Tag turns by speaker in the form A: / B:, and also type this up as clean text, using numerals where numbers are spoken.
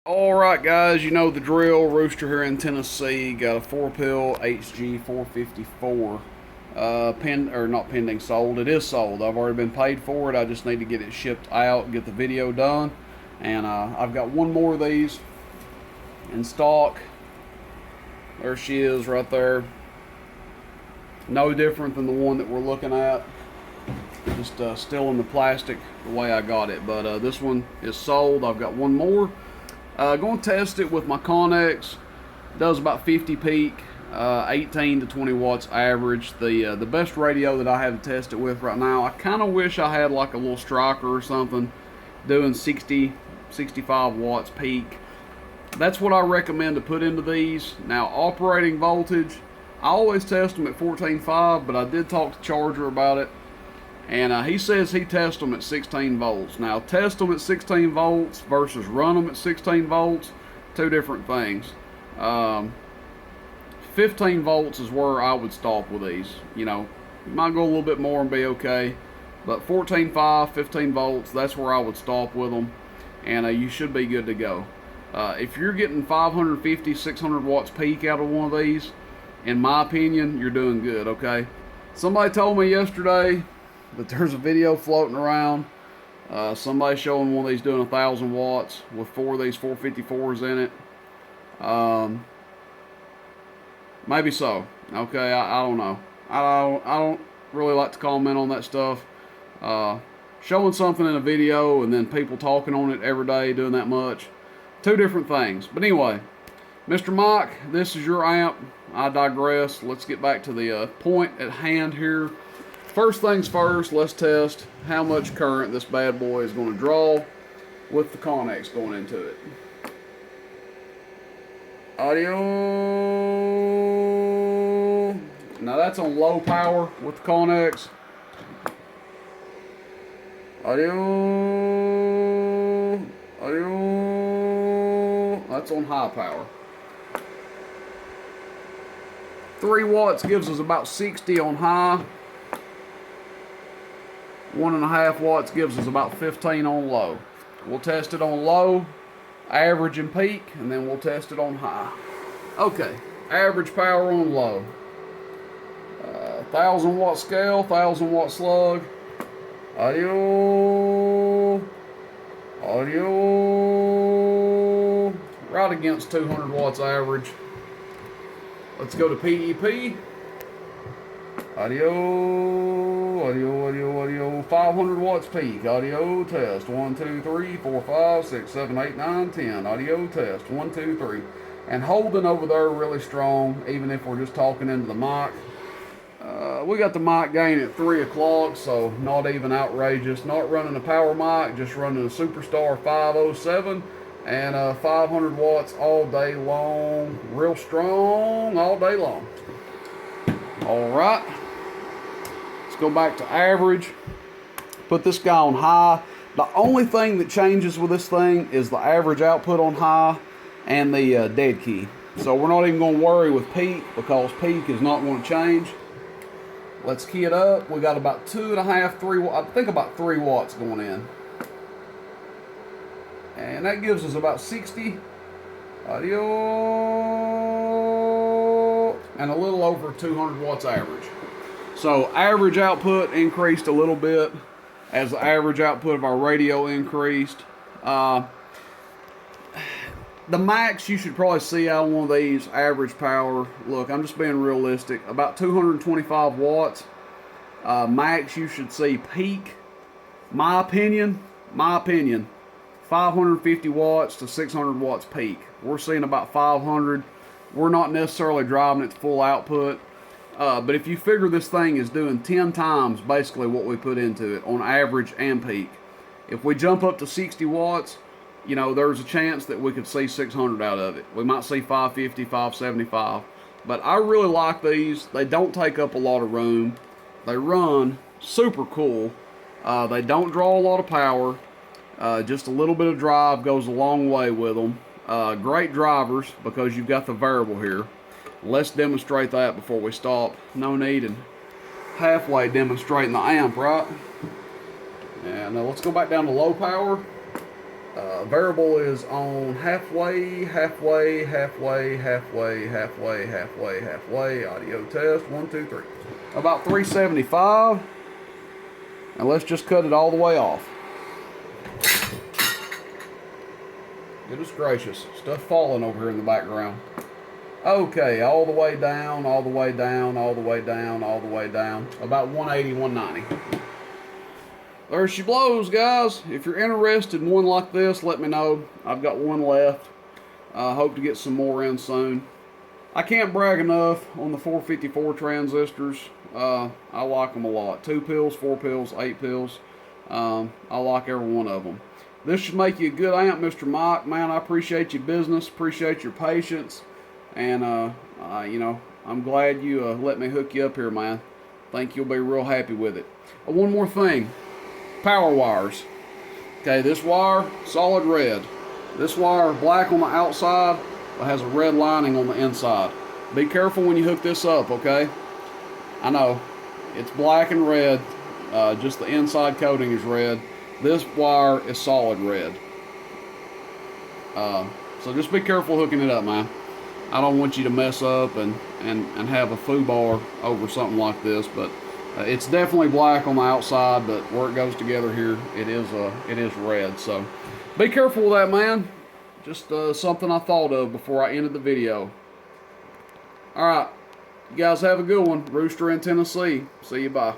A: Alright guys, you know the drill. Rooster here in Tennessee. Got a 4-pill HG-454. Not pending, sold. It is sold. I've already been paid for it. I just need to get it shipped out, get the video done. And I've got one more of these in stock. There she is right there. No different than the one that we're looking at. Just still in the plastic the way I got it. But this one is sold. I've got one more. Going to test it with my Connex. Does about 50 peak, 18 to 20 watts average. The best radio that I have to test it with right now. I kind of wish I had like a little striker or something doing 60, 65 watts peak. That's what I recommend to put into these. Now, operating voltage, I always test them at 14.5, but I did talk to Charger about it. And he says he tests them at 16 volts. Now, test them at 16 volts versus run them at 16 volts, two different things. 15 volts is where I would stop with these. You know, you might go a little bit more and be okay. But 14.5, 15 volts, that's where I would stop with them. And you should be good to go. If you're getting 550, 600 watts peak out of one of these, in my opinion, you're doing good, okay? Somebody told me yesterday that there's a video floating around, somebody showing one of these doing 1,000 watts with 4 of these 454s in it. Maybe so. Okay, I don't know. I don't really like to comment on that stuff. Showing something in a video and then people talking on it every day doing that much, two different things. But anyway, Mr. Mike, this is your amp. I digress. Let's get back to the point at hand here. First things first, let's test how much current this bad boy is going to draw with the Connex going into it. Audio. Now that's on low power with the Connex. Audio. Audio. That's on high power. 3 watts gives us about 60 on high. 1.5 watts gives us about 15 on low. We'll test it on low, average and peak, and then we'll test it on high. Okay, average power on low. 1,000 watt scale, 1,000 watt slug. Audio. Audio. Right against 200 watts average. Let's go to PEP. Audio, audio, 500 watts peak. Audio test. 1, 2, 3, 4, 5, 6, 7, 8, 9, 10. Audio test. 1, 2, 3. And holding over there really strong, even if we're just talking into the mic. We got the mic gain at 3 o'clock, so not even outrageous. Not running a power mic, just running a Superstar 507 and 500 watts all day long. Real strong all day long. All right. Go back to average, put this guy on high. The only thing that changes with this thing is the average output on high and the dead key. So we're not even going to worry with peak because peak is not going to change. Let's key it up. We got about 2.5, 3, I think about 3 watts going in. And that gives us about 60. Audio. And a little over 200 watts average. So average output increased a little bit as the average output of our radio increased. The max you should probably see out of one of these, average power, look, I'm just being realistic, about 225 watts. Max you should see peak, my opinion, 550 watts to 600 watts peak. We're seeing about 500. We're not necessarily driving it to full output. But if you figure this thing is doing 10 times basically what we put into it on average and peak. If we jump up to 60 watts, you know, there's a chance that we could see 600 out of it. We might see 550, 575. But I really like these. They don't take up a lot of room. They run super cool. They don't draw a lot of power. Just a little bit of drive goes a long way with them. Great drivers because you've got the variable here. Let's demonstrate that before we stop. No need in halfway demonstrating the amp, right? And let's go back down to low power. Variable is on halfway, halfway, halfway, halfway, halfway, halfway, halfway. Audio test, 1, 2, 3. About 375. And let's just cut it all the way off. Goodness gracious, stuff falling over here in the background. Okay, all the way down, all the way down, all the way down, all the way down. About 180, 190. There she blows, guys. If you're interested in one like this, let me know. I've got one left. I hope to get some more in soon. I can't brag enough on the 454 transistors. I like them a lot. 2 pills, 4 pills, 8 pills. I like every one of them. This should make you a good amp, Mr. Mike. Man, I appreciate your business, appreciate your patience, and you know, I'm glad you let me hook you up here, man. Think you'll be real happy with it. One more thing. Power wires. Okay, this wire, solid red. This wire, black on the outside, but has a red lining on the inside. Be careful when you hook this up, okay? I know, it's black and red, just the inside coating is red. This wire is solid red. So just be careful hooking it up, man. I don't want you to mess up and have a foobar over something like this, but it's definitely black on the outside, but where it goes together here, it is red. So be careful with that, man. Just something I thought of before I ended the video. All right, you guys have a good one. Rooster in Tennessee. See you, bye.